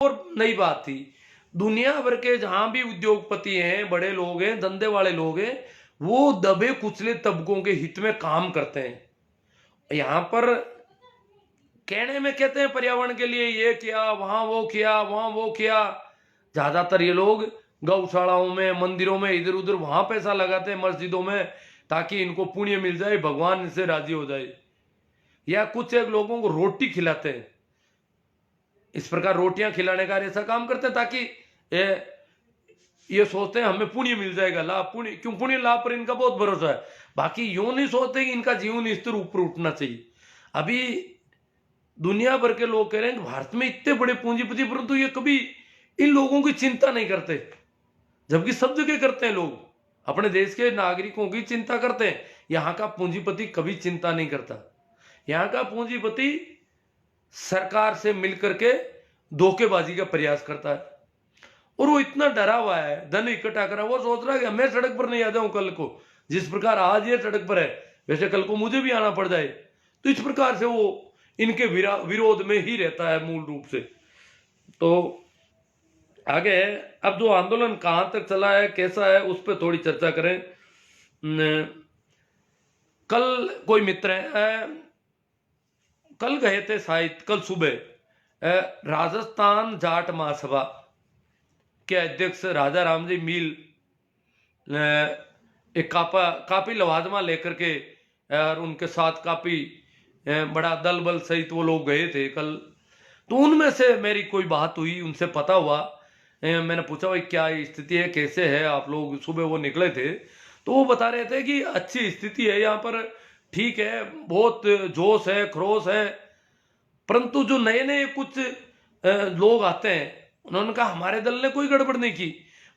और नई बात थी। दुनिया भर के जहां भी उद्योगपति हैं, बड़े लोग हैं, धंधे वाले लोग हैं, वो दबे कुचले तबकों के हित में काम करते हैं। यहां पर कहने में कहते हैं पर्यावरण के लिए ये किया, वहां वो किया, वहां वो किया। ज्यादातर ये लोग गौशालाओं में, मंदिरों में, इधर उधर वहां पैसा लगाते हैं, मस्जिदों में, ताकि इनको पुण्य मिल जाए, भगवान इनसे राजी हो जाए। या कुछ एक लोगों को रोटी खिलाते हैं, इस प्रकार रोटियां खिलाने का ऐसा काम करते हैं ताकि ये सोचते हैं हमें पुण्य मिल जाएगा, लाभ पुण्य, क्यों पुण्य लाभ पर इनका बहुत भरोसा है। बाकी यूं नहीं सोचते कि इनका जीवन स्तर ऊपर उठना चाहिए। अभी दुनिया भर के लोग कह रहे हैं कि भारत में इतने बड़े पूंजीपति, परंतु ये कभी इन लोगों की चिंता नहीं करते, जबकि सब जगह करते हैं। लोग अपने देश के नागरिकों की चिंता करते हैं, यहां का पूंजीपति कभी चिंता नहीं करता। यहां का पूंजीपति सरकार से मिलकर के धोखेबाजी का प्रयास करता है, और वो इतना डरा हुआ है, धन इकट्ठा करा, वो सोच रहा है कि मैं सड़क पर नहीं आ जाऊं कल को, जिस प्रकार आज ये सड़क पर है वैसे कल को मुझे भी आना पड़ जाए। तो इस प्रकार से वो इनके विरोध में ही रहता है मूल रूप से। तो आगे है, अब जो आंदोलन कहां तक चला है, कैसा है, उस पर थोड़ी चर्चा करें। कल कोई मित्र है, कल गए थे शायद, कल सुबह राजस्थान जाट महासभा के अध्यक्ष राजा राम जी मील एक काफी लवाजमा लेकर के और उनके साथ काफी बड़ा दल बल सहित वो लोग गए थे कल। तो उनमें से मेरी कोई बात हुई, उनसे पता हुआ, मैंने पूछा भाई क्या स्थिति है, कैसे है आप लोग। सुबह वो निकले थे तो वो बता रहे थे कि अच्छी स्थिति है यहाँ पर, ठीक है, बहुत जोश है, खरोश है। परंतु जो नए नए कुछ लोग आते हैं, उन्होंने कहा हमारे दल ने कोई गड़बड़ नहीं की,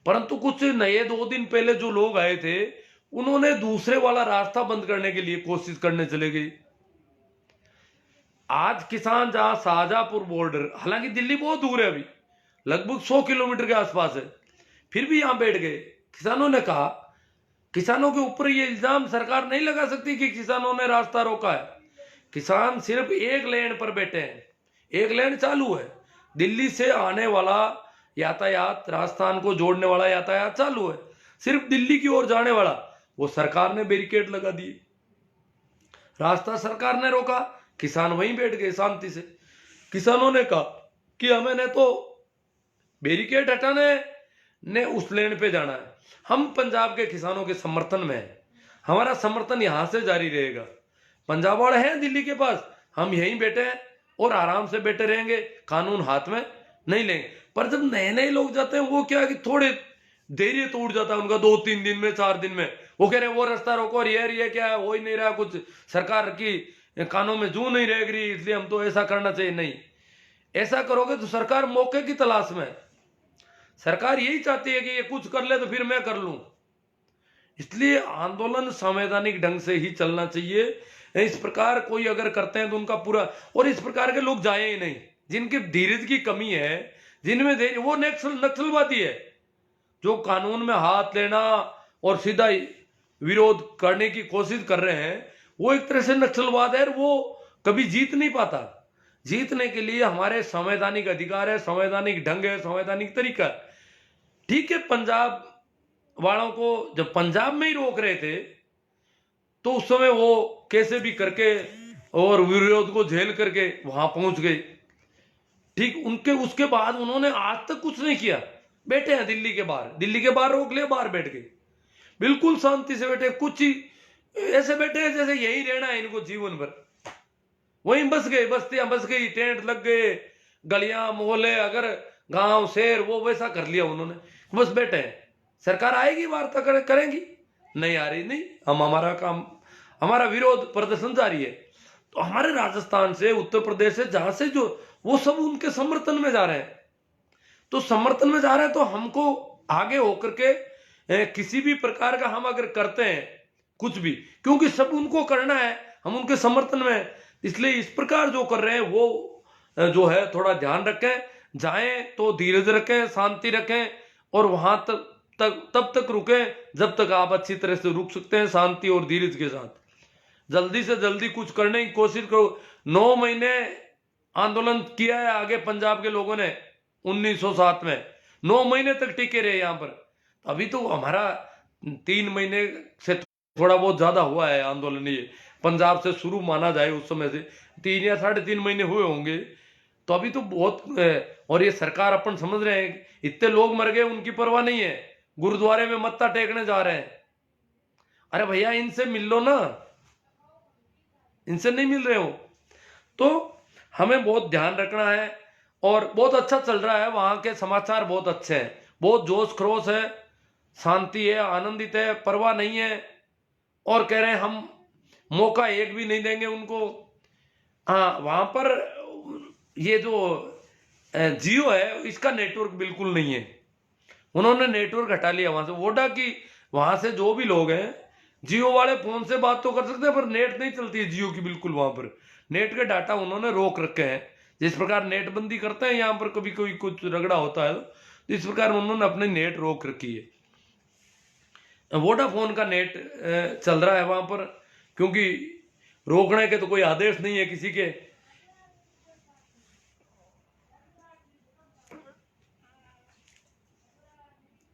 परंतु कुछ नए 2 दिन पहले जो लोग आए थे उन्होंने दूसरे वाला रास्ता बंद करने के लिए कोशिश करने चले गए। आज किसान जहां शाहजहांपुर बॉर्डर, हालांकि दिल्ली बहुत दूर है, अभी लगभग 100 किलोमीटर के आसपास है, फिर भी यहां बैठ गए। किसानों ने कहा, किसानों के ऊपर ये इल्जाम सरकार नहीं लगा सकती कि किसानों ने रास्ता रोका है। किसान सिर्फ एक लेन पर बैठे हैं, एक लेन चालू है, दिल्ली से आने वाला यातायात, राजस्थान को जोड़ने वाला यातायात चालू है, सिर्फ दिल्ली की ओर जाने वाला वो सरकार ने बैरिकेड लगा दिए, रास्ता सरकार ने रोका, किसान वहीं बैठ गए शांति से। किसानों ने कहा कि हमें ने तो बैरिकेड हटाने ने उस लेन पे जाना है, हम पंजाब के किसानों के समर्थन में हैं, हमारा समर्थन यहां से जारी रहेगा। पंजाब वाले हैं दिल्ली के पास, हम यहीं बैठे हैं और आराम से बैठे रहेंगे, कानून हाथ में नहीं लेंगे। पर जब नए नए लोग जाते हैं, वो क्या कि थोड़े धैर्य टूट जाता है उनका, 2-3 दिन में, 4 दिन में वो कह रहे हैं वो रास्ता रोको, और ये क्या है, हो ही नहीं रहा कुछ, सरकार की कानों में जू नहीं रह रही, इसलिए हम तो ऐसा करना चाहिए। नहीं, ऐसा करोगे तो सरकार मौके की तलाश में, सरकार यही चाहती है कि ये कुछ कर ले तो फिर मैं कर लूं। इसलिए आंदोलन संवैधानिक ढंग से ही चलना चाहिए। इस प्रकार कोई अगर करते हैं तो उनका पूरा, और इस प्रकार के लोग जाए ही नहीं, जिनके धीरज की कमी है, जिनमें धैर्य, वो नक्सलवादी है, जो कानून में हाथ लेना और सीधा विरोध करने की कोशिश कर रहे हैं, वो एक तरह से नक्सलवाद है, और वो कभी जीत नहीं पाता। जीतने के लिए हमारे संवैधानिक अधिकार है, संवैधानिक ढंग है, संवैधानिक तरीका है। ठीक है, पंजाब वालों को जब पंजाब में ही रोक रहे थे तो उस समय वो कैसे भी करके और विरोध को झेल करके वहां पहुंच गए। ठीक, उनके उसके बाद उन्होंने आज तक कुछ नहीं किया, बैठे हैं दिल्ली के बाहर, दिल्ली के बाहर रोक लिया, बाहर बैठ गए, बिल्कुल शांति से बैठे, कुछ ही ऐसे बैठे हैं जैसे यही रहना है इनको जीवन भर। वहीं बस गए, बस्तियां बस गई, टेंट लग गए, गलियां मोहल्ले, अगर गांव शहर, वो वैसा कर लिया उन्होंने, बस बैठे हैं। सरकार आएगी, वार्ता करेंगी, नहीं आ रही, नहीं, हम हमारा काम, हमारा विरोध प्रदर्शन जारी है। तो हमारे राजस्थान से, उत्तर प्रदेश से, जहां से जो, वो सब उनके समर्थन में जा रहे हैं। तो समर्थन में जा रहे हैं तो हमको आगे होकर के किसी भी प्रकार का हम अगर करते हैं कुछ भी, क्योंकि सब उनको करना है, हम उनके समर्थन में, इसलिए इस प्रकार जो कर रहे हैं वो जो है थोड़ा ध्यान रखें, जाएं तो धीरज रखें, शांति रखें, और वहां तब तक रुकें जब तक आप अच्छी तरह से रुक सकते हैं, शांति और धीरज के साथ। जल्दी से जल्दी कुछ करने की कोशिश करो। 9 महीने आंदोलन किया है आगे पंजाब के लोगों ने, 1907 में 9 महीने तक टिके रहे यहाँ पर। अभी तो हमारा 3 महीने से थोड़ा बहुत ज्यादा हुआ है आंदोलन, ये पंजाब से शुरू माना जाए उस समय से 3 या 3.5 महीने हुए होंगे। तो अभी तो बहुत और ये सरकार अपन समझ रहे हैं इतने लोग मर गए उनकी परवाह नहीं है, गुरुद्वारे में मत्था टेकने जा रहे हैं। अरे भैया इनसे मिल लो ना, इनसे नहीं मिल रहे हो। तो हमें बहुत ध्यान रखना है। और बहुत अच्छा चल रहा है, वहां के समाचार बहुत अच्छे हैं, बहुत जोश खरोश है, शांति है, आनंदित है, परवाह नहीं है। और कह रहे हैं हम मौका एक भी नहीं देंगे उनको। हाँ, वहां पर ये जो जियो है इसका नेटवर्क बिल्कुल नहीं है, उन्होंने नेटवर्क हटा लिया वहां से। वोडा की वहां से जो भी लोग हैं जियो वाले फोन से बात तो कर सकते हैं, पर नेट नहीं चलती है जियो की बिल्कुल। वहां पर नेट के डाटा उन्होंने रोक रखे हैं, जिस प्रकार नेट बंदी करते हैं यहाँ पर कभी कोई कुछ रगड़ा होता है तो इस प्रकार उन्होंने अपनी नेट रोक रखी है। वोडाफोन का नेट चल रहा है वहां पर, क्योंकि रोकने के तो कोई आदेश नहीं है किसी के।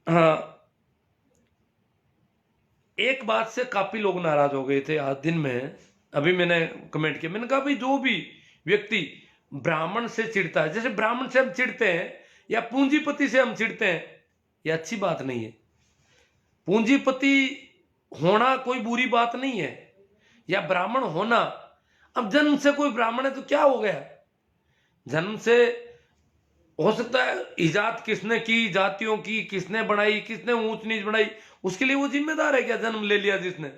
हाँ, एक बात से काफी लोग नाराज हो गए थे आज दिन में, अभी मैंने कमेंट किया, मैंने कहा भाई जो भी व्यक्ति ब्राह्मण से चिढ़ता है, जैसे ब्राह्मण से हम चिढ़ते हैं या पूंजीपति से हम चिढ़ते हैं, ये अच्छी बात नहीं है। पूंजीपति होना कोई बुरी बात नहीं है, या ब्राह्मण होना, अब जन्म से कोई ब्राह्मण है तो क्या हो गया, जन्म से हो सकता है इजाद किसने की, जातियों की किसने बनाई, किसने ऊंच नीच बनाई, उसके लिए वो जिम्मेदार है क्या, जन्म ले लिया जिसने।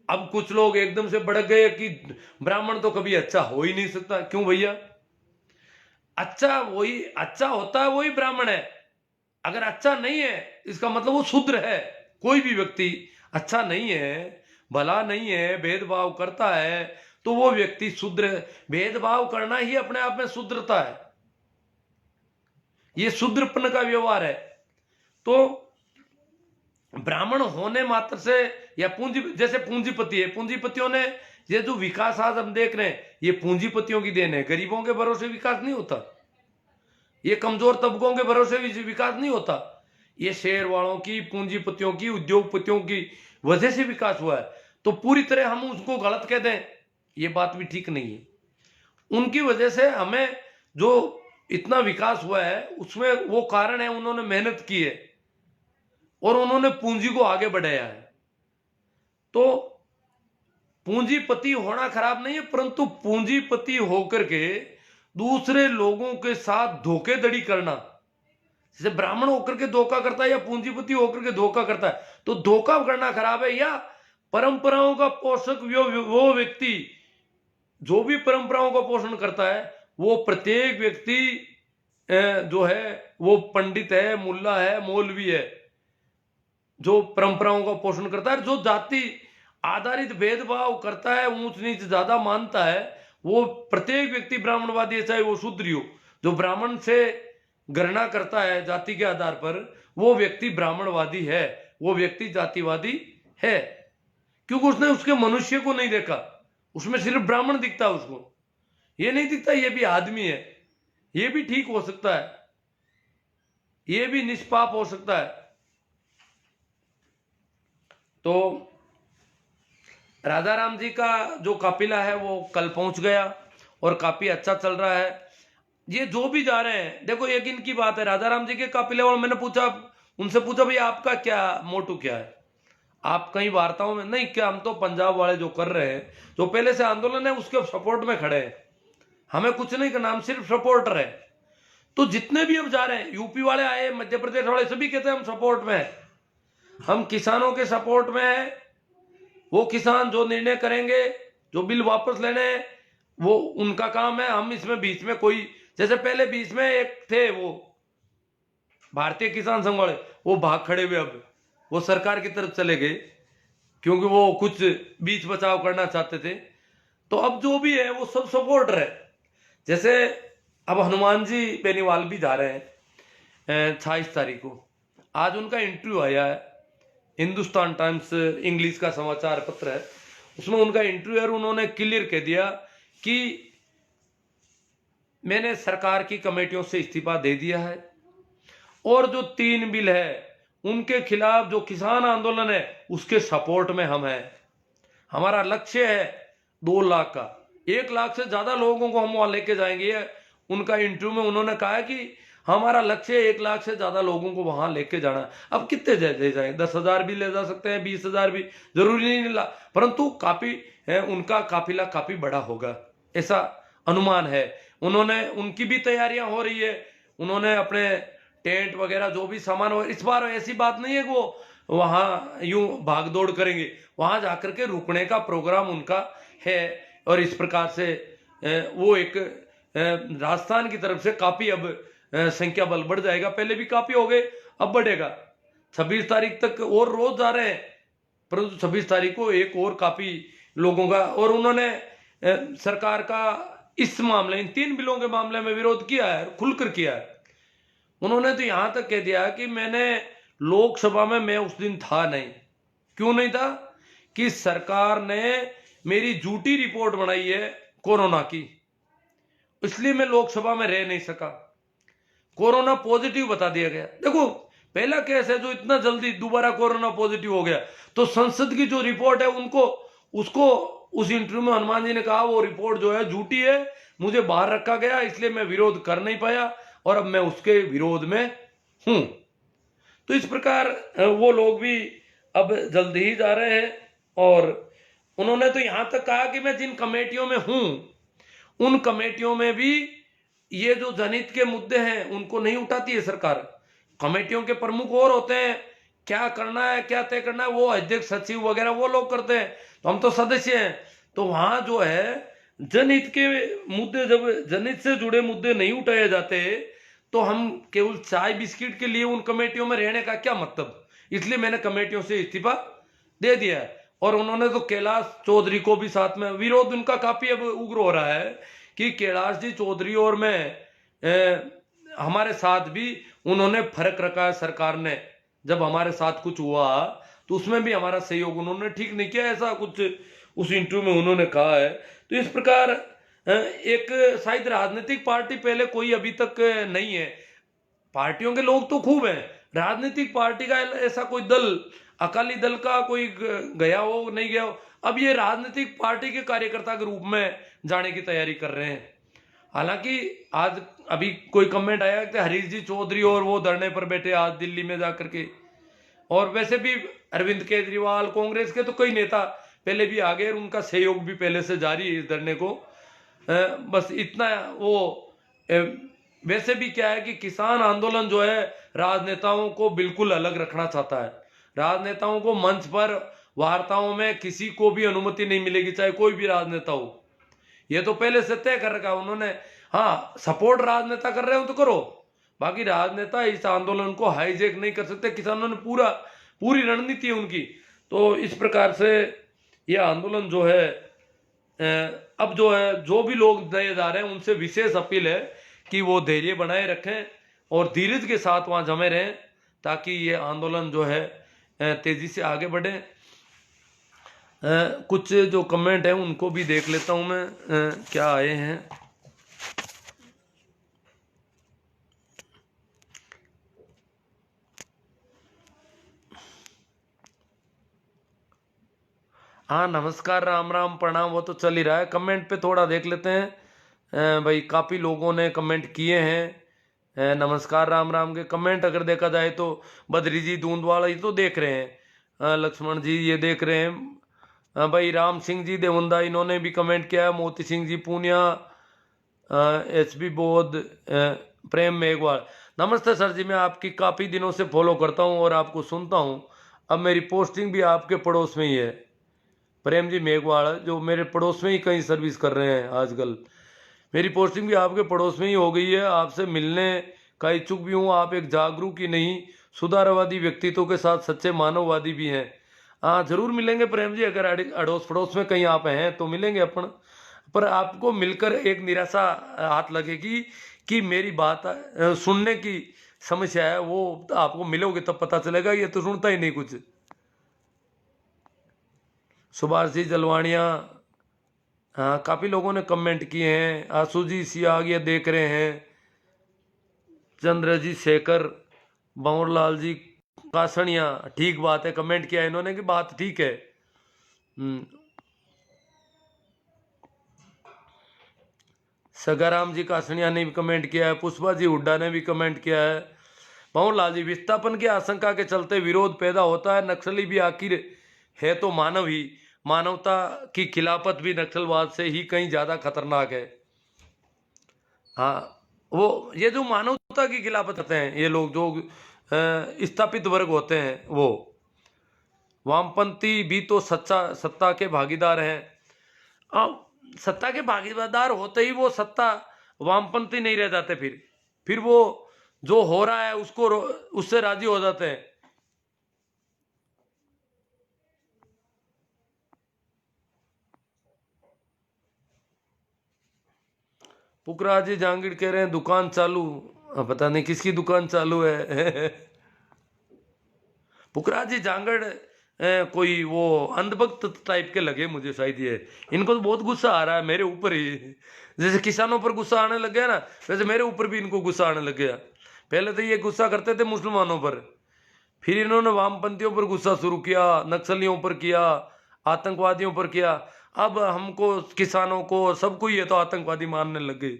अब कुछ लोग एकदम से भड़क गए कि ब्राह्मण तो कभी अच्छा हो ही नहीं सकता। क्यों भैया, अच्छा वही अच्छा होता है वही ब्राह्मण है। अगर अच्छा नहीं है इसका मतलब वो शूद्र है। कोई भी व्यक्ति अच्छा नहीं है, भला नहीं है, भेदभाव करता है तो वो व्यक्ति शूद्र है। भेदभाव करना ही अपने आप में शूद्रता है, ये शूद्रपन का व्यवहार है। तो ब्राह्मण होने मात्र से, या जैसे पूंजीपति है, पूंजीपतियों ने ये जो विकास आज हम देख रहे हैं ये पूंजीपतियों की देन है। गरीबों के भरोसे विकास नहीं होता, ये कमजोर तबकों के भरोसे भी विकास नहीं होता, ये शेयर वालों की, पूंजीपतियों की, उद्योगपतियों की वजह से विकास हुआ है। तो पूरी तरह हम उसको गलत कह दें ये बात भी ठीक नहीं है। उनकी वजह से हमें जो इतना विकास हुआ है उसमें वो कारण है उन्होंने मेहनत की है और उन्होंने पूंजी को आगे बढ़ाया है। तो पूंजीपति होना खराब नहीं है, परंतु पूंजीपति होकर के दूसरे लोगों के साथ धोखेधड़ी करना, जैसे ब्राह्मण होकर के धोखा करता है या पूंजीपति होकर के धोखा करता है, तो धोखा करना खराब है। या परंपराओं का पोषक वो व्यक्ति जो भी परंपराओं का पोषण करता है, वो प्रत्येक व्यक्ति जो है वो पंडित है, मुल्ला है, मौलवी है, जो परंपराओं का पोषण करता है, जो जाति आधारित भेदभाव करता है, ऊंच नीच ज्यादा मानता है, वो प्रत्येक व्यक्ति ब्राह्मणवादी है, चाहे वो शूद्र हो। जो ब्राह्मण से गणना करता है जाति के आधार पर, वो व्यक्ति ब्राह्मणवादी है, वो व्यक्ति जातिवादी है, क्योंकि उसने उसके मनुष्य को नहीं देखा, उसमें सिर्फ ब्राह्मण दिखता है, उसको ये नहीं दिखता ये भी आदमी है, ये भी ठीक हो सकता है, ये भी निष्पाप हो सकता है। तो राधा राम जी का जो काफिला है वो कल पहुंच गया और काफी अच्छा चल रहा है। ये जो भी जा रहे हैं, देखो एक इनकी बात है, राधा राम जी के काफिले, और मैंने पूछा, उनसे पूछा भाई आपका क्या मोटू क्या है, आप कई वार्ताओं में नहीं, क्या हम तो पंजाब वाले जो कर रहे हैं, जो पहले से आंदोलन है उसके सपोर्ट में खड़े हैं, हमें कुछ नहीं करना, हम सिर्फ सपोर्टर है। तो जितने भी अब जा रहे हैं, यूपी वाले आए, मध्य प्रदेश वाले, सभी कहते हैं हम सपोर्ट में है, हम किसानों के सपोर्ट में है। वो किसान जो निर्णय करेंगे, जो बिल वापस लेने हैं, वो उनका काम है, हम इसमें बीच में कोई, जैसे पहले बीच में एक थे वो भारतीय किसान संघ वाले, वो भाग खड़े हुए, अब वो सरकार की तरफ चले गए क्योंकि वो कुछ बीच बचाव करना चाहते थे। तो अब जो भी है वो सब सपोर्टर है। जैसे अब हनुमान जी बेनीवाल भी जा रहे हैं 28 तारीख को, आज उनका इंटरव्यू आया है, हिंदुस्तान टाइम्स इंग्लिश का समाचार पत्र है, उसमें उनका इंटरव्यू है, उन्होंने क्लियर कह दिया कि मैंने सरकार की कमेटियों से इस्तीफा दे दिया है और जो 3 बिल है उनके खिलाफ जो किसान आंदोलन है उसके सपोर्ट में हम हैं। हमारा लक्ष्य है 2 लाख का, 1 लाख से ज्यादा लोगों को हम वहां लेके जाएंगे। उनका इंटरव्यू में उन्होंने कहा है कि हमारा लक्ष्य 1 लाख से ज्यादा लोगों को वहां लेके जाना है। अब कितने ले जाएं, 10,000 भी ले जा सकते हैं, 20,000 भी, जरूरी नहीं ला, परंतु काफी उनका काफिला काफी बड़ा होगा ऐसा अनुमान है। उन्होंने, उनकी भी तैयारियां हो रही है, उन्होंने अपने टेंट वगैरह जो भी सामान हो, इस बार ऐसी बात नहीं है कि वो वहां यूं भाग दौड़ करेंगे, वहां जाकर के रुकने का प्रोग्राम उनका है। और इस प्रकार से वो एक राजस्थान की तरफ से काफी अब संख्या बल बढ़ जाएगा। पहले भी काफी हो गए, अब बढ़ेगा। 26 तारीख तक और रोज जा रहे हैं, परंतु 26 तारीख को एक और काफी लोगों का, और उन्होंने सरकार का इस मामले, इन 3 बिलों के मामले में विरोध किया है, खुलकर किया है। उन्होंने तो यहां तक कह दिया कि मैंने लोकसभा में, मैं उस दिन था नहीं। क्यों नहीं था? कि सरकार ने मेरी झूठी रिपोर्ट बनाई है कोरोना की, इसलिए मैं लोकसभा में रह नहीं सका। कोरोना पॉजिटिव बता दिया गया। देखो, पहला केस है जो इतना जल्दी दोबारा कोरोना पॉजिटिव हो गया, तो संसद की जो रिपोर्ट है उनको, उसको उस इंटरव्यू में हनुमान जी ने कहा वो रिपोर्ट जो है झूठी है, मुझे बाहर रखा गया, इसलिए मैं विरोध कर नहीं पाया और अब मैं उसके विरोध में हूं। तो इस प्रकार वो लोग भी अब जल्दी ही जा रहे हैं। और उन्होंने तो यहां तक कहा कि मैं जिन कमेटियों में हूं उन कमेटियों में भी ये जो जनहित के मुद्दे हैं उनको नहीं उठाती है सरकार। कमेटियों के प्रमुख और होते हैं, क्या करना है क्या तय करना है वो अध्यक्ष सचिव वगैरह वो लोग करते हैं, तो हम तो सदस्य हैं। तो वहां जो है जनहित के मुद्दे, जब जनहित से जुड़े मुद्दे नहीं उठाए जाते तो हम केवल चाय बिस्किट के लिए उन कमेटियों में रहने का क्या मतलब। इसलिए मैंने कमेटियों से इस्तीफा दे दिया है। और उन्होंने तो कैलाश चौधरी को भी साथ में, विरोध उनका काफी अब उग्र हो रहा है कि कैलाश जी चौधरी और मैं हमारे साथ भी उन्होंने फर्क रखा है। सरकार ने जब हमारे साथ कुछ हुआ तो उसमें भी हमारा सहयोग उन्होंने ठीक नहीं किया, ऐसा कुछ उस इंटरव्यू में उन्होंने कहा है। तो इस प्रकार एक शायद राजनीतिक पार्टी पहले कोई अभी तक नहीं है, पार्टियों के लोग तो खूब हैं, राजनीतिक पार्टी का ऐसा कोई दल, अकाली दल का कोई गया हो नहीं गया हो, अब ये राजनीतिक पार्टी के कार्यकर्ता के रूप में जाने की तैयारी कर रहे हैं। हालांकि आज अभी कोई कमेंट आया कि हरीश जी चौधरी और वो धरने पर बैठे आज दिल्ली में जाकर के, और वैसे भी अरविंद केजरीवाल, कांग्रेस के तो कई नेता पहले भी आ गए, उनका सहयोग भी पहले से जारी है इस धरने को। बस इतना वो वैसे भी क्या है कि किसान आंदोलन जो है राजनेताओं को बिल्कुल अलग रखना चाहता है। राजनेताओं को मंच पर वार्ताओं में किसी को भी अनुमति नहीं मिलेगी, चाहे कोई भी राजनेता हो। ये तो पहले से तय कर रखा उन्होंने। हाँ, सपोर्ट राजनेता कर रहे हो तो करो, बाकी राजनेता इस आंदोलन को हाईजैक नहीं कर सकते। किसानों ने पूरी रणनीति है उनकी। तो इस प्रकार से यह आंदोलन जो है अब जो है, जो भी लोग नए जा रहे हैं उनसे विशेष अपील है कि वो धैर्य बनाए रखें और धीरज के साथ वहां जमे रहें, ताकि ये आंदोलन जो है तेजी से आगे बढ़े। कुछ जो कमेंट है उनको भी देख लेता हूं मैं, क्या आए हैं। हाँ, नमस्कार, राम राम, प्रणाम, वो तो चल ही रहा है। कमेंट पे थोड़ा देख लेते हैं। भाई काफ़ी लोगों ने कमेंट किए हैं। नमस्कार राम राम के कमेंट अगर देखा जाए तो बद्री जी दूंदवाला ये तो देख रहे हैं, लक्ष्मण जी ये देख रहे हैं, भाई राम सिंह जी देवंदा इन्होंने भी कमेंट किया है, मोती सिंह जी पूनिया, HB बोध, प्रेम मेघवाल, नमस्ते सर जी, मैं आपकी काफ़ी दिनों से फॉलो करता हूँ और आपको सुनता हूँ। अब मेरी पोस्टिंग भी आपके पड़ोस में ही है। प्रेम जी मेघवाल जो मेरे पड़ोस में ही कहीं सर्विस कर रहे हैं आजकल, मेरी पोस्टिंग भी आपके पड़ोस में ही हो गई है। आपसे मिलने का इच्छुक भी हूँ। आप एक जागरूक ही नहीं सुधारवादी व्यक्तित्व के साथ सच्चे मानववादी भी हैं। हाँ, जरूर मिलेंगे प्रेम जी, अगर अड़ोस पड़ोस में कहीं आप हैं तो मिलेंगे अपन। पर आपको मिलकर एक निराशा हाथ लगेगी कि मेरी बात सुनने की समस्या है, वो आपको मिलोगे तब पता चलेगा, ये तो सुनता ही नहीं कुछ। सुभाष जी जलवाणिया, हाँ, काफी लोगों ने कमेंट किए हैं। आशु जी सिया गया देख रहे हैं, चंद्र जी शेखर, भंवरलाल जी कासनिया, ठीक बात है, कमेंट किया इन्होंने कि बात ठीक है। सगाराम जी कासनिया ने भी कमेंट किया है, पुष्पा जी हुड्डा ने भी कमेंट किया है। भंवरलाल जी, विस्थापन की आशंका के चलते विरोध पैदा होता है, नक्सली भी आखिर है तो मानव ही, मानवता की खिलाफत भी नक्सलवाद से ही कहीं ज्यादा खतरनाक है। हाँ, वो ये जो मानवता की खिलाफत करते हैं ये लोग, जो स्थापित वर्ग होते हैं, वो वामपंथी भी तो सच्चा सत्ता के भागीदार हैं। अब सत्ता के भागीदार होते ही वो सत्ता वामपंथी नहीं रह जाते, फिर वो जो हो रहा है उसको उससे राजी हो जाते हैं। पुखराज जी जहांगीर कह रहे हैं दुकान चालू, पता नहीं किसकी दुकान चालू है। पुखराज जी जांगड़ कोई वो अंधभक्त टाइप के लगे मुझे, शायद ये इनको तो बहुत गुस्सा आ रहा है मेरे ऊपर ही। जैसे किसानों पर गुस्सा आने लग गया ना, वैसे मेरे ऊपर भी इनको गुस्सा आने लग गया। पहले तो ये गुस्सा करते थे मुसलमानों पर, फिर इन्होंने वामपंथियों पर गुस्सा शुरू किया, नक्सलियों पर किया, आतंकवादियों पर किया, अब हमको किसानों को सबको ये तो आतंकवादी मानने लग गए।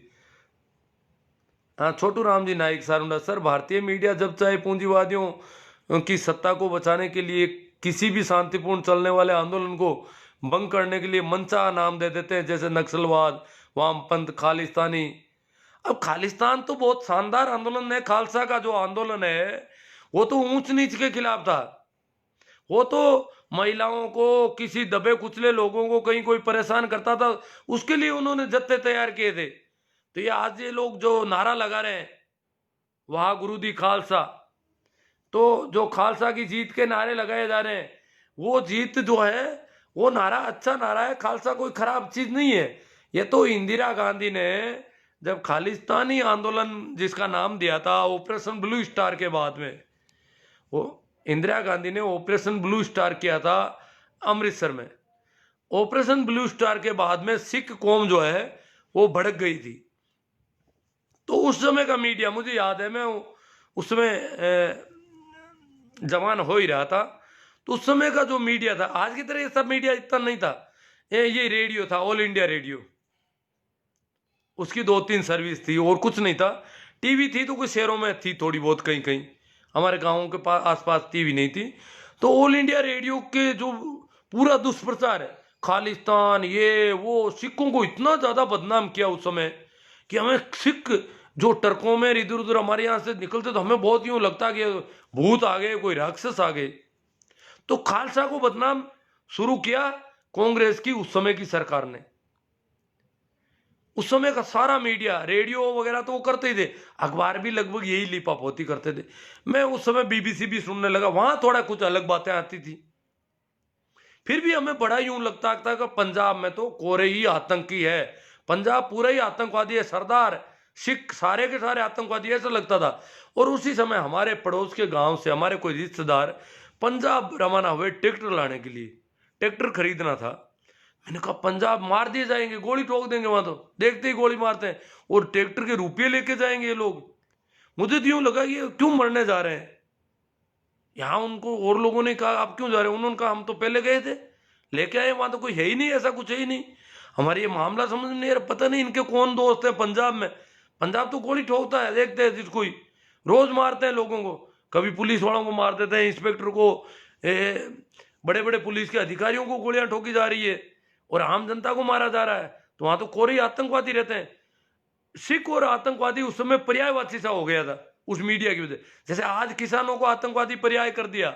हाँ, छोटू राम जी नाइक सारुंडा सर, भारतीय मीडिया जब चाहे पूंजीवादियों की सत्ता को बचाने के लिए किसी भी शांतिपूर्ण चलने वाले आंदोलन को भंग करने के लिए मनचा नाम दे देते हैं, जैसे नक्सलवाद, वामपंथ, खालिस्तानी। अब खालिस्तान तो बहुत शानदार आंदोलन है, खालसा का जो आंदोलन है वो तो ऊंच नीच के खिलाफ था। वो तो महिलाओं को, किसी दबे कुचले लोगों को कहीं कोई परेशान करता था, उसके लिए उन्होंने जत्थे तैयार किए थे। तो ये आज ये लोग जो नारा लगा रहे हैं, वाह गुरु दी खालसा, तो जो खालसा की जीत के नारे लगाए जा रहे हैं, वो जीत जो है वो नारा अच्छा नारा है, खालसा कोई खराब चीज नहीं है। ये तो इंदिरा गांधी ने जब खालिस्तानी आंदोलन जिसका नाम दिया था ऑपरेशन ब्लू स्टार के बाद में, वो इंदिरा गांधी ने ऑपरेशन ब्लू स्टार किया था अमृतसर में। ऑपरेशन ब्लू स्टार के बाद में सिख कौम जो है वो भड़क गई थी। तो उस समय का मीडिया मुझे याद है, मैं उस समय जवान हो ही रहा था, तो उस समय का जो मीडिया था, आज की तरह ये सब मीडिया इतना नहीं था, ये रेडियो था, ऑल इंडिया रेडियो, उसकी 2-3 सर्विस थी और कुछ नहीं था। टीवी थी तो कुछ शहरों में थी थोड़ी बहुत, कहीं कहीं, हमारे गाँवों के पास आसपास टीवी नहीं थी। तो ऑल इंडिया रेडियो के जो पूरा दुष्प्रचार है, खालिस्तान ये वो, सिखों को इतना ज्यादा बदनाम किया उस समय कि हमें सिख जो टर्कों में इधर उधर हमारे यहाँ से निकलते तो हमें बहुत यूं लगता कि भूत आ गए, कोई राक्षस आ गए। तो खालसा को बदनाम शुरू किया कांग्रेस की उस समय की सरकार ने। उस समय का सारा मीडिया, रेडियो वगैरह तो वो करते ही थे, अखबार भी लगभग यही लिपापोती करते थे। मैं उस समय बीबीसी भी सुनने लगा, वहां थोड़ा कुछ अलग बातें आती थी। फिर भी हमें बड़ा यूं लगता था कि पंजाब में तो कोरे ही आतंकी है, पंजाब पूरा ही आतंकवादी है, सरदार सिख सारे के सारे आतंकवादी, ऐसा लगता था। और उसी समय हमारे पड़ोस के गांव से हमारे कोई रिश्तेदार पंजाब रवाना हुए ट्रैक्टर लाने के लिए, ट्रैक्टर खरीदना था। मैंने कहा पंजाब मार दिए जाएंगे, गोली ठोक देंगे वहां, तो देखते ही गोली मारते हैं, और ट्रैक्टर के रुपये लेके जाएंगे ये लोग। मुझे तो यूं लगा ये क्यों मरने जा रहे हैं यहाँ। उनको और लोगों ने कहा आप क्यों जा रहे हैं, उन्होंने कहा हम तो पहले गए थे, लेके आए, वहां तो कोई है ही नहीं, ऐसा कुछ है ही नहीं। हमारे ये मामला समझ में नहीं आ रहा, पता नहीं इनके कौन दोस्त है पंजाब में। पंजाब तो गोली ठोकता है, देखते हैं जिसको ही, रोज मारते हैं लोगों को, कभी पुलिस वालों को मार देते हैं, इंस्पेक्टर को, बड़े बड़े पुलिस के अधिकारियों को गोलियां ठोकी जा रही है, और आम जनता को मारा जा रहा है। तो वहां तो कोरे आतंकवादी रहते हैं। सिख और आतंकवादी उस समय पर्यायवाची सा हो गया था उस मीडिया की वजह। जैसे आज किसानों को आतंकवादी पर्याय कर दिया,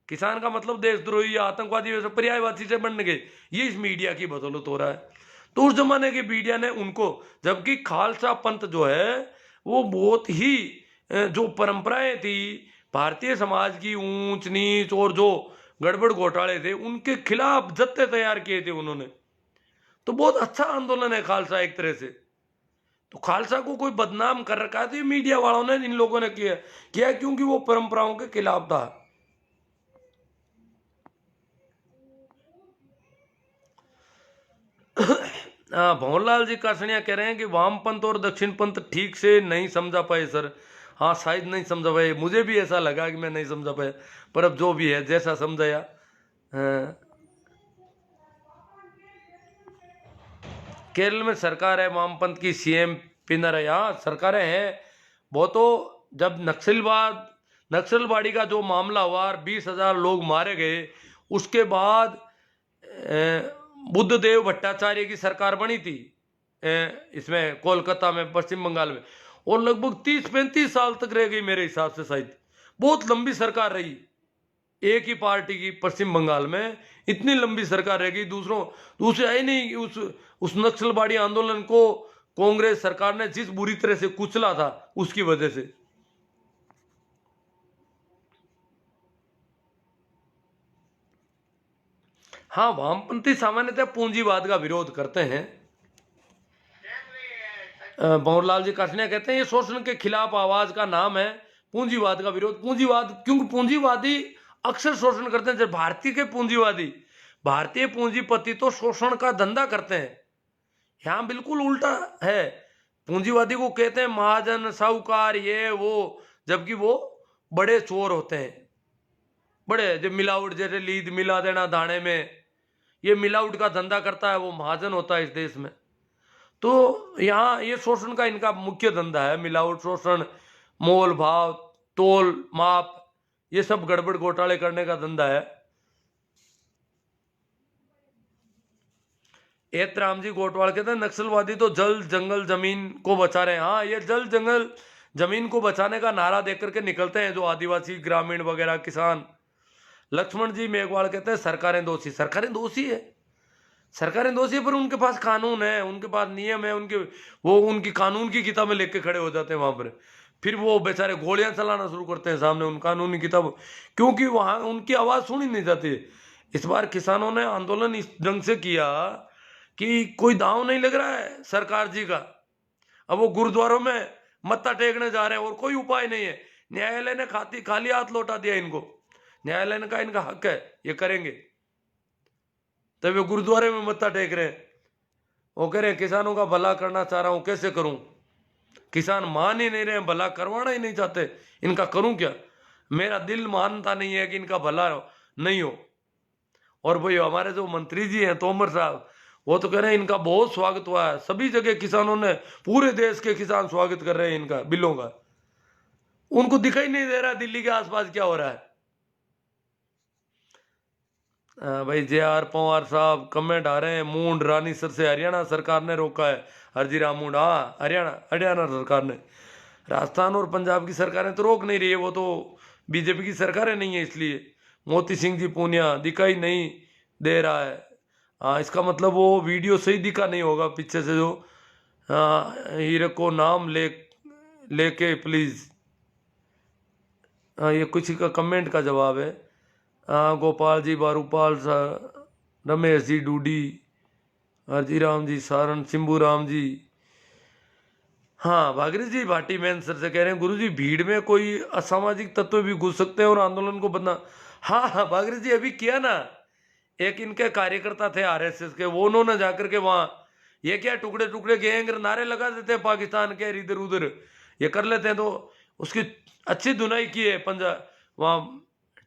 किसान का मतलब देशद्रोही या आतंकवादी, वैसे पर्यायवाची से बनने गए, ये इस मीडिया की बदौलत हो रहा है। तो उस जमाने के मीडिया ने उनको, जबकि खालसा पंथ जो है वो बहुत ही जो परंपराएं थी भारतीय समाज की, ऊंच नीच और जो गड़बड़ घोटाले थे, उनके खिलाफ जत्थे तैयार किए थे उन्होंने। तो बहुत अच्छा आंदोलन है खालसा एक तरह से। तो खालसा को कोई बदनाम कर रखा है तो ये मीडिया वालों ने, इन लोगों ने किया क्योंकि वो परंपराओं के खिलाफ था। भंवरलाल जी कासनिया कह रहे हैं कि वामपंथ और दक्षिणपंथ ठीक से नहीं समझा पाए सर। हाँ शायद नहीं समझा पाए, मुझे भी ऐसा लगा कि मैं नहीं समझा पाया, पर अब जो भी है जैसा समझाया। केरल में सरकार है वामपंथ की, सीएम पिनरई, हाँ सरकारें हैं वो तो। जब नक्सलवाड़ी का जो मामला हुआ और 20,000 लोग मारे गए, उसके बाद बुद्धदेव भट्टाचार्य की सरकार बनी थी इसमें कोलकाता में, पश्चिम बंगाल में, और लगभग 30-35 साल तक रह गई मेरे हिसाब से, शायद बहुत लंबी सरकार रही एक ही पार्टी की पश्चिम बंगाल में। इतनी लंबी सरकार रह गई, दूसरे है नहीं। उस नक्सलवाड़ी आंदोलन को कांग्रेस सरकार ने जिस बुरी तरह से कुचला था उसकी वजह से। हाँ वामपंथी सामान्यतः पूंजीवाद का विरोध करते हैं। भंवरलाल जी कासनिया कहते हैं ये शोषण के खिलाफ आवाज का नाम है, पूंजीवाद का विरोध। पूंजीवाद क्योंकि पूंजीवादी अक्सर शोषण करते हैं। जब भारतीय पूंजीपति तो शोषण का धंधा करते हैं, यहां बिल्कुल उल्टा है। पूंजीवादी को कहते हैं महाजन, साहूकार, ये वो, जबकि वो बड़े चोर होते हैं, बड़े जो मिलावट, जैसे लीद मिला देना दाने में, ये मिलावट का धंधा करता है वो महाजन होता है इस देश में। तो यहाँ ये शोषण का इनका मुख्य धंधा है, मिलावट, शोषण, मोल भाव, तोल माप, ये सब गड़बड़ घोटाले करने का धंधा है। एतराम जी गोटवाल कहते हैं नक्सलवादी तो जल जंगल जमीन को बचा रहे हैं। हाँ ये जल जंगल जमीन को बचाने का नारा देकर के निकलते हैं जो आदिवासी, ग्रामीण वगैरह, किसान। लक्ष्मण जी मेघवाल कहते हैं सरकारें दोषी है, सरकारें दोषी है, पर उनके पास कानून है, उनके पास नियम है, उनकी कानून की किताबें लेके खड़े हो जाते हैं वहां पर। फिर वो बेचारे गोलियां चलाना शुरू करते हैं सामने उन कानूनी किताबों, क्योंकि वहां उनकी आवाज सुनी नहीं जाती। इस बार किसानों ने आंदोलन इस ढंग से किया कि कोई दांव नहीं लग रहा है सरकार जी का। अब वो गुरुद्वारों में मत्था टेकने जा रहे हैं और कोई उपाय नहीं है। न्यायालय ने खाली हाथ लौटा दिया इनको। न्यायालय ने कहा इनका हक है, ये करेंगे, तब वे गुरुद्वारे में मत्था टेक रहे हैं। वो कह रहे हैं किसानों का भला करना चाह रहा हूं, कैसे करूं? किसान मान ही नहीं रहे, भला करवाना ही नहीं चाहते, इनका करूं क्या? मेरा दिल मानता नहीं है कि इनका भला नहीं हो। और भाई हमारे जो मंत्री जी हैं तोमर साहब, वो तो कह रहे हैं इनका बहुत स्वागत हुआ है, सभी जगह किसानों ने, पूरे देश के किसान स्वागत कर रहे हैं इनका, बिलों का। उनको दिखाई नहीं दे रहा दिल्ली के आसपास क्या हो रहा है। भाई जे.आर. पवार साहब कमेंट आ रहे हैं, मूंड रानीसर से हरियाणा सरकार ने रोका है। हरजीराम मूंड, हाँ हरियाणा सरकार ने। राजस्थान और पंजाब की सरकारें तो रोक नहीं रही है, वो तो बीजेपी की सरकारें नहीं है इसलिए। मोती सिंह जी पूनिया, दिखाई नहीं दे रहा है। हाँ इसका मतलब वो वीडियो सही दिखा नहीं होगा, पीछे से जो हीरे को नाम लेके प्लीज। ये कुछ का कमेंट का जवाब है। गोपाल जी, बारूपाल, रमेश जी, डूडी, हरजीराम जी, सारण, सिंबू राम जी। हाँ भागीरथ जी भाटी मैन सर से कह रहे हैं गुरु जी भीड़ में कोई असामाजिक तत्व भी घुस सकते हैं और आंदोलन को बदना। हाँ भागीरथ जी अभी किया ना, एक इनके कार्यकर्ता थे आरएसएस के, वो उन्होंने जाकर के वहां ये क्या टुकड़े टुकड़े गैंग नारे लगा देते हैं पाकिस्तान के, इधर उधर ये कर लेते हैं। तो उसकी अच्छी धुनाई की है। पंजाब वहां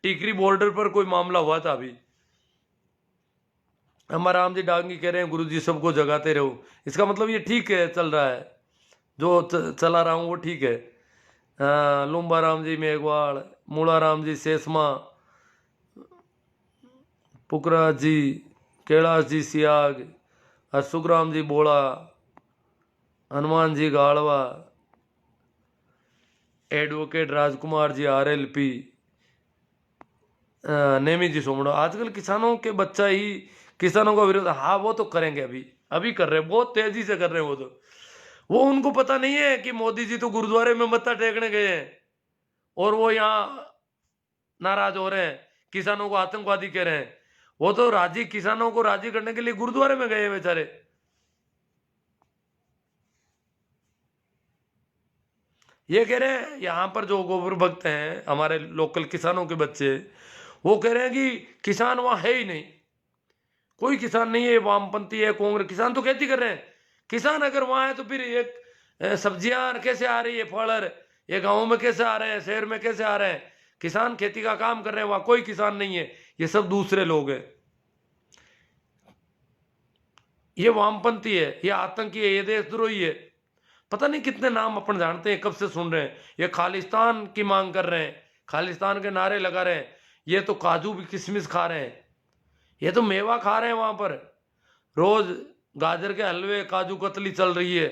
टीकरी बॉर्डर पर कोई मामला हुआ था अभी। हमारा राम जी डांगी कह रहे हैं गुरु जी सबको जगाते रहो। इसका मतलब ये ठीक है, चल रहा है, जो चला रहा हूँ वो ठीक है। लुम्बा राम जी मेघवाल, मूला राम जी सेसमा, पुकरा जी, कैलाश जी सियाग, सुखराम जी बोला, हनुमान जी गाड़वा, एडवोकेट राजकुमार जी आरएलपी, नेमी जी सोमड़ो। आजकल किसानों के बच्चा ही किसानों का विरोध, हाँ वो तो करेंगे, अभी कर रहे हैं, बहुत तेजी से कर रहे हैं। वो उनको पता नहीं है कि मोदी जी तो गुरुद्वारे में मत्था टेकने गए हैं और वो यहाँ नाराज हो रहे हैं, किसानों को आतंकवादी कह रहे हैं। वो तो किसानों को राजी करने के लिए गुरुद्वारे में गए बेचारे। ये कह रहे हैं यहाँ पर जो गोबर भक्त हैं हमारे लोकल किसानों के बच्चे, वो कह रहे हैं कि किसान वहां है ही नहीं, कोई किसान नहीं है, वामपंथी है, कांग्रेस, किसान तो खेती कर रहे हैं। किसान अगर वहां है तो फिर एक सब्जियां कैसे आ रही है, फल ये गाँव में कैसे आ रहे हैं, शहर में कैसे आ रहे हैं? किसान खेती का काम कर रहे हैं, वहां कोई किसान नहीं है, ये सब दूसरे लोग हैं। ये वामपंथी है, ये आतंकी है, ये देशद्रोही है। पता नहीं कितने नाम अपन जानते हैं, कब से सुन रहे हैं। ये खालिस्तान की मांग कर रहे हैं, खालिस्तान के नारे लगा रहे हैं। ये तो काजू भी किशमिश खा रहे हैं, ये तो मेवा खा रहे हैं वहां पर। रोज गाजर के हलवे, काजू कतली चल रही है।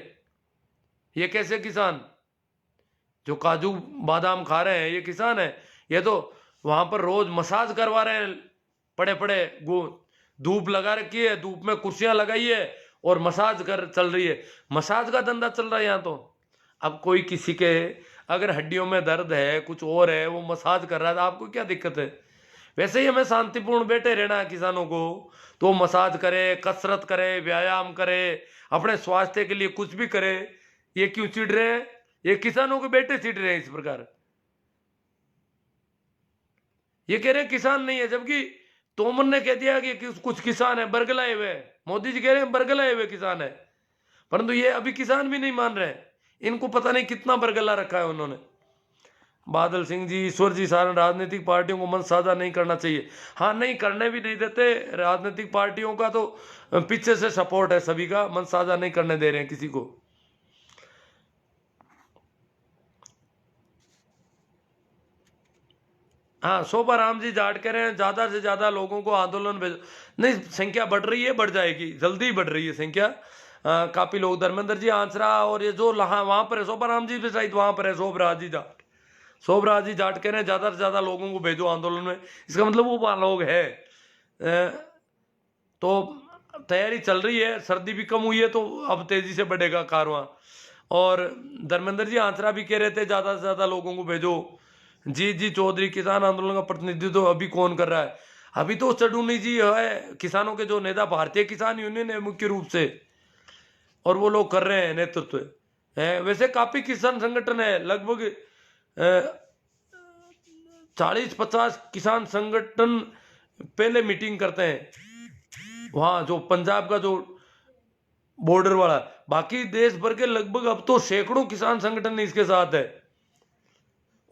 ये कैसे किसान? जो काजू बादाम खा रहे हैं ये किसान है? ये तो वहां पर रोज मसाज करवा रहे हैं, पड़े पड़े धूप लगा रखी है, धूप में कुर्सियां लगाई है और मसाज कर चल रही है। मसाज का धंधा चल रहा है यहाँ तो। अब कोई किसी के अगर हड्डियों में दर्द है, कुछ और है, वो मसाज कर रहा है तो आपको क्या दिक्कत है? वैसे ही हमें शांतिपूर्ण बैठे रहना है किसानों को, तो मसाज करे, कसरत करे, व्यायाम करे, अपने स्वास्थ्य के लिए कुछ भी करे। ये क्यों चिढ़ रहे हैं? ये किसानों के बेटे चिढ़ रहे हैं इस प्रकार। ये कह रहे हैं किसान नहीं है, जबकि तोमर ने कह दिया कि कुछ किसान है बरगलाए हुए। मोदी जी कह रहे हैं बरगलाए हुए किसान है, परंतु ये अभी किसान भी नहीं मान रहे हैं। इनको पता नहीं कितना बरगला रखा है उन्होंने। बादल सिंह जी, ईश्वर जी, सारे राजनीतिक पार्टियों को मंच साझा नहीं करना चाहिए। हाँ, नहीं करने भी नहीं देते। राजनीतिक पार्टियों का तो पीछे से सपोर्ट है सभी का, मंच साझा नहीं करने दे रहे हैं किसी को। हाँ, शोभा राम जी जाट कह रहे हैं ज्यादा से ज्यादा लोगों को आंदोलन भेजो। नहीं, संख्या बढ़ रही है, बढ़ जाएगी, जल्दी बढ़ रही है संख्या। काफी लोग, धर्मेंद्र जी आंसरा और ये जो वहां पर है, शोभा राम जी भी शायद वहां पर है, शोभराज जी जाट, शोभराज जी जाट कह रहे हैं ज्यादा से ज्यादा लोगों को भेजो आंदोलन में। इसका मतलब वो वहां लोग है। तो तैयारी चल रही है, सर्दी भी कम हुई है तो अब तेजी से बढ़ेगा कारवां। और धर्मेंद्र जी आंसरा भी कह रहे थे ज्यादा से ज्यादा लोगों को भेजो। जी चौधरी, किसान आंदोलन का प्रतिनिधित्व तो अभी कौन कर रहा है? अभी तो चडूनी जी है, किसानों के जो नेता, भारतीय किसान यूनियन है मुख्य रूप से, और वो लोग कर रहे हैं नेतृत्व है। वैसे काफी किसान संगठन है, लगभग 40-50 किसान संगठन पहले मीटिंग करते हैं वहां, जो पंजाब का जो बॉर्डर वाला। बाकी देश भर के लगभग अब तो सैकड़ों किसान संगठन इसके साथ है,